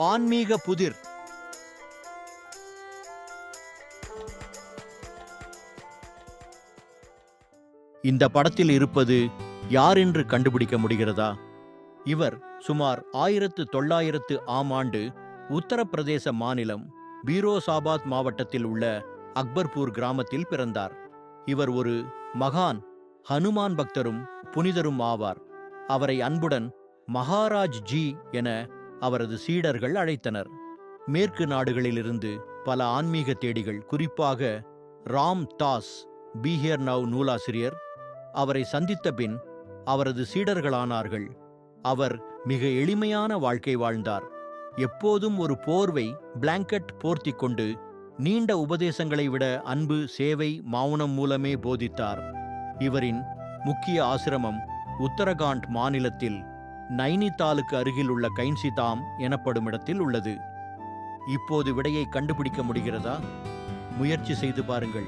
ஆன்மீக புதிர். இந்த படத்தில் இருப்பது யார் என்று கண்டுபிடிக்க முடிகிறதா? இவர் சுமார் 1900 ஆம் ஆண்டு உத்தரப்பிரதேச மாநிலம் பீரோசாபாத் மாவட்டத்தில் உள்ள அக்பர்பூர் கிராமத்தில் பிறந்தார். இவர் ஒரு மகான் ஹனுமான் பக்தரும் புனிதரும் ஆவார். அவரை அன்புடன் மகாராஜ் ஜி என அவரது சீடர்கள் அழைத்தனர். மேற்கு நாடுகளிலிருந்து பல ஆன்மீக தேடிகள், குறிப்பாக ராம் தாஸ் பீஹேர் நவ் நூலாசிரியர், அவரை சந்தித்த பின் அவரது சீடர்களானார்கள். அவர் மிக எளிமையான வாழ்க்கை வாழ்ந்தார். எப்போதும் ஒரு போர்வை, பிளாங்கெட் போர்த்தி கொண்டு நீண்ட உபதேசங்களை விட அன்பு, சேவை, மௌனம் மூலமே போதித்தார். இவரின் முக்கிய ஆசிரமம் உத்தரகாண்ட் மாநிலத்தில் நைனிதாலுக்கு அருகில் உள்ள கைன்சிதாம் எனப்படும் இடத்தில் உள்ளது. இப்போது விடையை கண்டுபிடிக்க முடிகிறதா? முயற்சி செய்து பாருங்கள்.